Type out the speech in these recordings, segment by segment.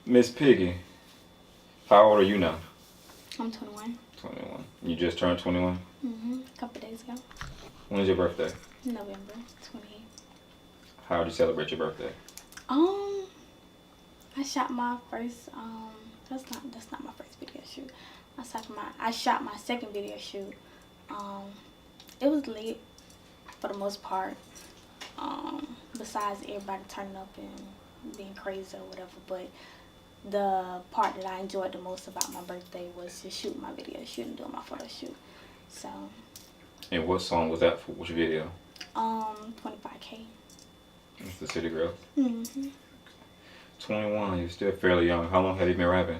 Miss Piggy, how old are you now? I'm 21. 21. You just turned 21? A couple days ago. When's your birthday? November 28th. How do you celebrate your birthday? I shot my first, that's not my first video shoot. I shot my second video shoot. It was lit for the most part. Besides everybody turning up and being crazy or whatever, but the part that I enjoyed the most about my birthday was just shooting my video shoot and doing my photo shoot. So. And what song was that for? Which video? 25K. It's the City Girls. 21. You're still fairly young. How long have you been rapping?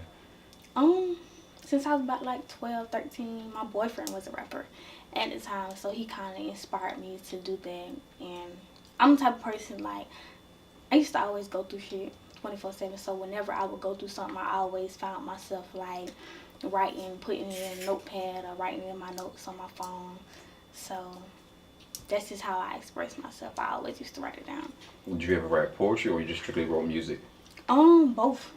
Since I was about like 12, 13. My boyfriend was a rapper at the time, so he kind of inspired me to do that. And I'm the type of person, like, I used to always go through shit 24/7, so whenever I would go through something, I always found myself like writing, putting it in a notepad or writing it in my notes on my phone. So that's just how I express myself. I always used to write it down. Did you ever write poetry, or you just strictly wrote music? Both.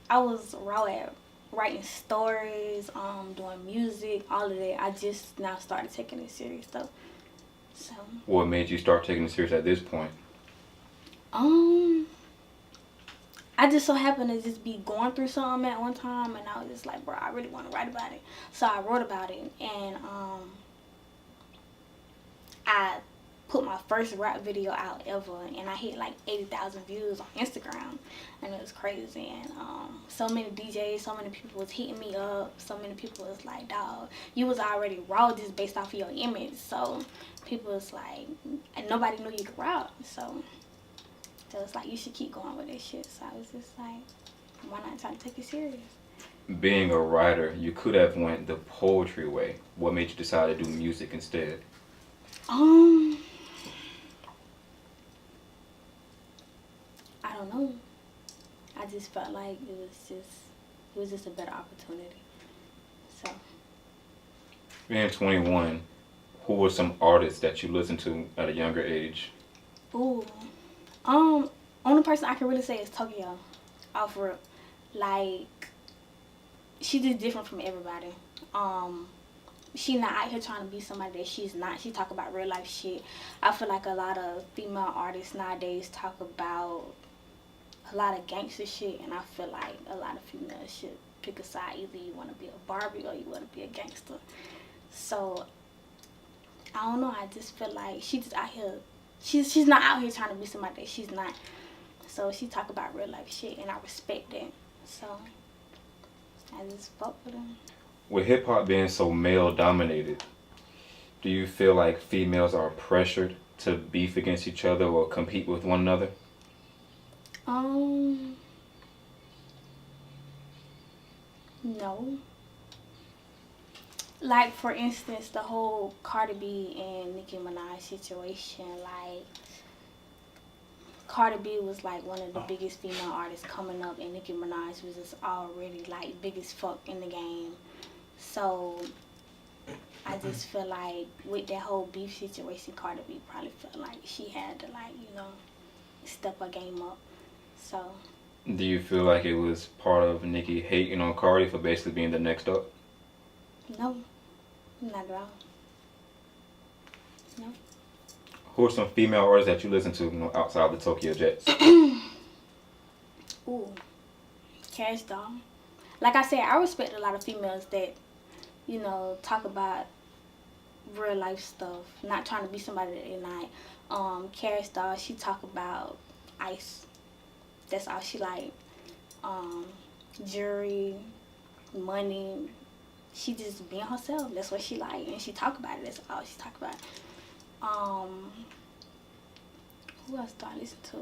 I was raw at writing stories, doing music, all of that. I just now started taking it serious though. So. What made you start taking it serious at this point? I just so happened to just be going through something at one time, and I was just like, bro, I really want to write about it. So I wrote about it, and I put my first rap video out ever, and I hit like 80,000 views on Instagram, and it was crazy. And so many DJs, so many people was hitting me up, so many people was like, dog, you was already raw just based off of your image. So people was like, and nobody knew you could rap, so it was like, you should keep going with this shit. So I was just like, why not try to take it serious? Being a writer, you could have went the poetry way. What made you decide to do music instead? I don't know. I just felt like it was just a better opportunity. So. Being 21, who were some artists that you listened to at a younger age? Ooh. Only person I can really say is Tokyo. Off rip. Like, she just different from everybody. She not out here trying to be somebody that she's not. She talk about real life shit. I feel like a lot of female artists nowadays talk about a lot of gangster shit, and I feel like a lot of females should pick a side. Either you want to be a Barbie or you want to be a gangster. So I don't know. I just feel like she just out here. She's not out here trying to be somebody that she's not. So she talk about real life shit, and I respect that. So I just fuck with her. With hip hop being so male dominated, do you feel like females are pressured to beef against each other or compete with one another? No. Like, for instance, the whole Cardi B and Nicki Minaj situation, like, Cardi B was like one of the biggest female artists coming up, and Nicki Minaj was just already like big as fuck in the game. So I just feel like with that whole beef situation, Cardi B probably felt like she had to, like, you know, step her game up. So. Do you feel like it was part of Nicki hating on Cardi for basically being the next up? No, not at all. No. Who are some female artists that you listen to, you know, outside the Tokyo Jetz? Ooh, Cash Doll. Like I said, I respect a lot of females that, you know, talk about real life stuff, not trying to be somebody that they're not. Cash Doll, she talk about ice. That's all she like. Jewelry, money. She just being herself. That's what she like, and she talk about it. That's all she talk about. Who else do I listen to?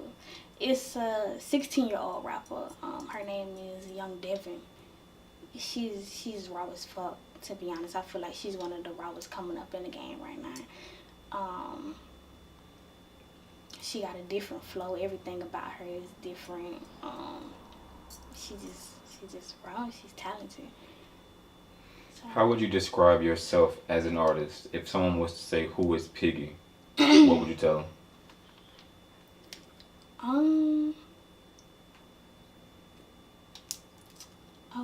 It's a 16-year-old rapper. Her name is Young Devin. She's raw as fuck, to be honest. I feel like she's one of the rawest coming up in the game right now. She got a different flow. Everything about her is different. She just raw. She's talented. So. How would you describe yourself as an artist? If someone was to say, who is Piggy, what would you tell them?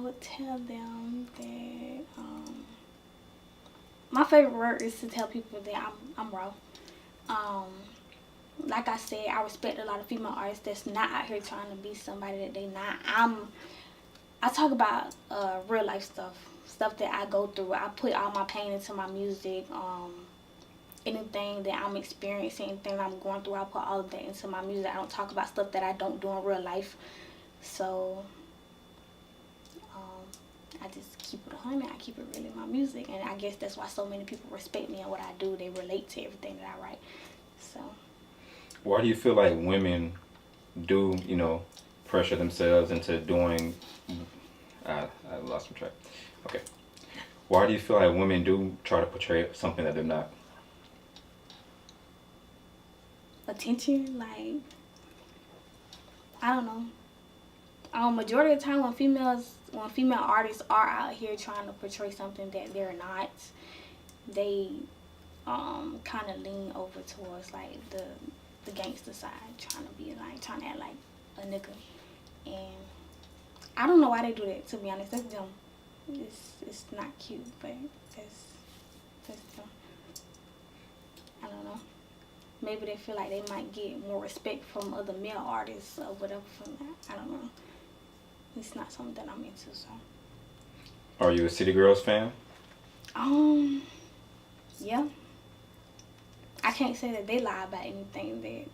would tell them that my favorite word is to tell people that I'm raw. Like I said, I respect a lot of female artists that's not out here trying to be somebody that they not. I talk about real life stuff that I go through. I put all my pain into my music. Anything that I'm experiencing, anything that I'm going through, I put all of that into my music. I don't talk about stuff that I don't do in real life. So I just keep it 100. I keep it real in my music, and I guess that's why so many people respect me and what I do. They relate to everything that I write. So. Why do you feel like women do, pressure themselves into doing? I lost my track. Okay. Why do you feel like women do try to portray something that they're not? Attention, like, I don't know. Majority of the time when female artists are out here trying to portray something that they're not, they kind of lean over towards like the gangster side, trying to act like a nigga, and I don't know why they do that. To be honest, that's dumb. It's not cute, but that's dumb. I don't know. Maybe they feel like they might get more respect from other male artists or whatever from that. I don't know. It's not something that I'm into, so. Are you a City Girls fan? Yeah. I can't say that they lie about anything that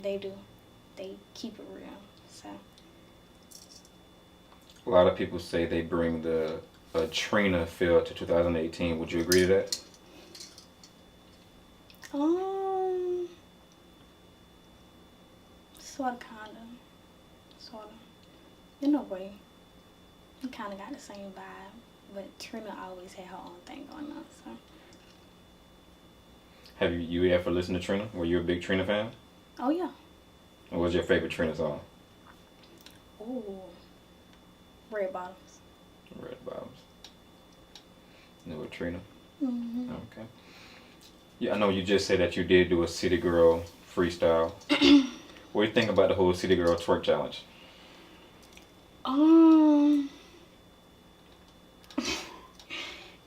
they do. They keep it real, so. A lot of people say they bring the Trina feel to 2018. Would you agree to that? Sort of. In a way. You kind of got the same vibe, but Trina always had her own thing going on, so. Have you ever listened to Trina? Were you a big Trina fan? Oh, yeah. What was your favorite Trina song? Ooh. Red Bottoms. Red Bottoms. Knew a Trina? Mm-hmm. Okay. Yeah, I know you just said that you did do a City Girl freestyle. What do you think about the whole City Girl twerk challenge?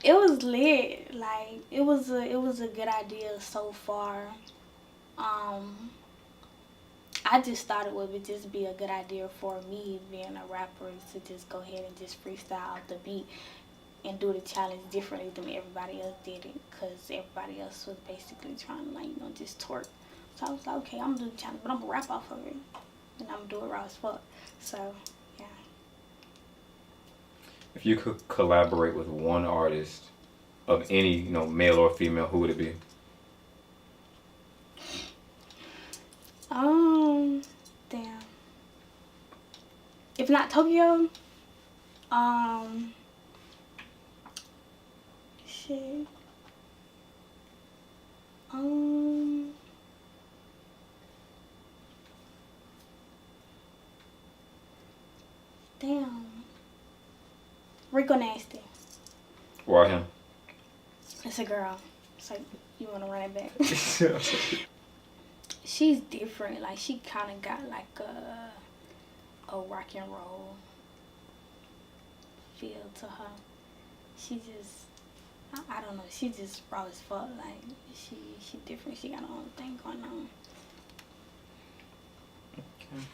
It was lit. Like, it was a good idea so far. I just thought it would just be a good idea for me, being a rapper, to just go ahead and just freestyle off the beat and do the challenge differently than everybody else did it, because everybody else was basically trying to, just twerk. So I was like, okay, I'm gonna do the challenge, but I'm gonna rap off of it, and I'm gonna do it raw as fuck. So, yeah. If you could collaborate with one artist of any, male or female, who would it be? Damn. If not Tokyo, shit. Damn. Rico Nasty. Why him? It's a girl. It's like, you want to run it back. She's different. Like, she kind of got like a rock and roll feel to her. She just, I don't know. She just raw as fuck. Like, she different. She got her own thing going on. Okay.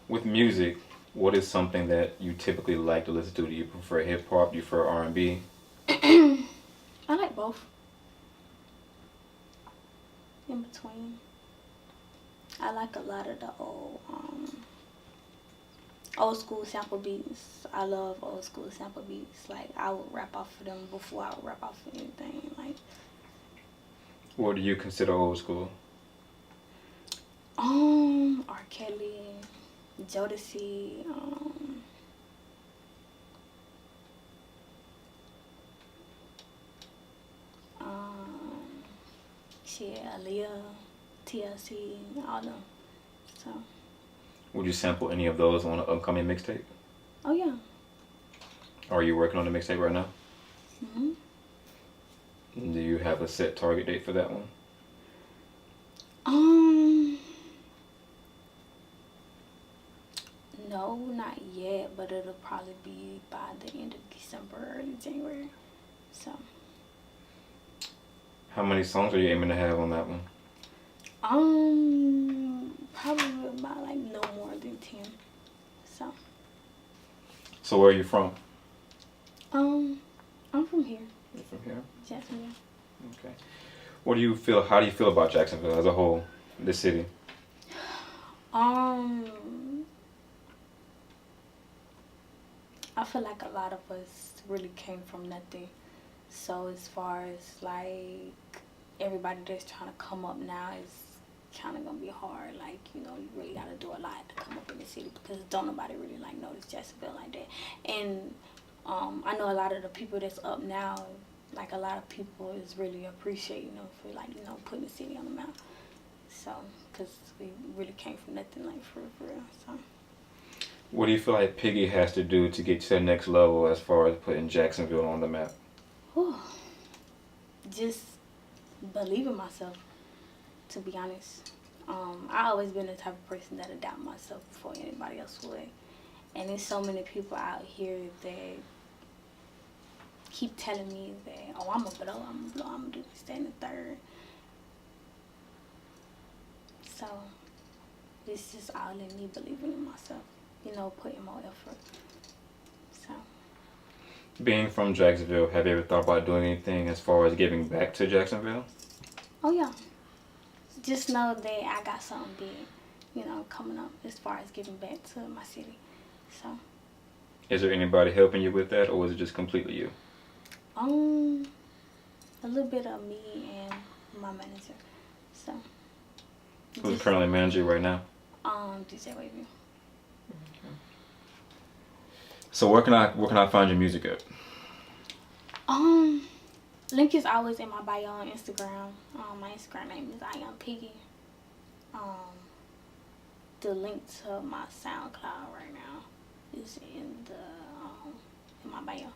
With music, what is something that you typically like to listen to? Do you prefer hip hop? Do you prefer R&B? I like both. In between. I like a lot of the old school sample beats. I love old school sample beats. Like, I would rap off of them before I would rap off of anything. Like, what do you consider old school? R. Kelly, Jodeci, shit, Aaliyah, TLC, all them. So. Would you sample any of those on an upcoming mixtape? Oh, yeah. Are you working on a mixtape right now? Mm-hmm. Do you have a set target date for that one? No, not yet, but it'll probably be by the end of December, early January. So, How many songs are you aiming to have on that one? probably about like no more than 10. So, So where are you from? I'm from here, You're from here. Jacksonville. Okay. What do you feel? How do you feel about Jacksonville as a whole, the city? Um, I feel like a lot of us really came from nothing. So as far as like everybody that's trying to come up now is kind of gonna be hard. Like, you know, you really gotta do a lot to come up in the city because don't nobody really like notice Jacksonville like that. And I know a lot of the people that's up now, like a lot of people is really appreciate, you know, for like, you know, putting the city on the map. So, because we really came from nothing, like for real. So. What do you feel like Piggy has to do to get to the next level as far as putting Jacksonville on the map? Whew. Just believe in myself, to be honest. I always been the type of person that doubt myself before anybody else would. And there's so many people out here that keep telling me that, oh, I'm gonna blow, I'm gonna do this, that, and the third. So, it's just all in me believing in myself, you know, putting more effort. So. Being from Jacksonville, have you ever thought about doing anything as far as giving back to Jacksonville? Oh, yeah. Just know that I got something big, you know, coming up as far as giving back to my city. So. Is there anybody helping you with that, or is it just completely you? A little bit of me and my manager. So. Who's currently managing right now? DJ Wavy. So where can I find your music at? Link is always in my bio on Instagram. My Instagram name is I am Piggy. The link to my SoundCloud right now is in the in my bio.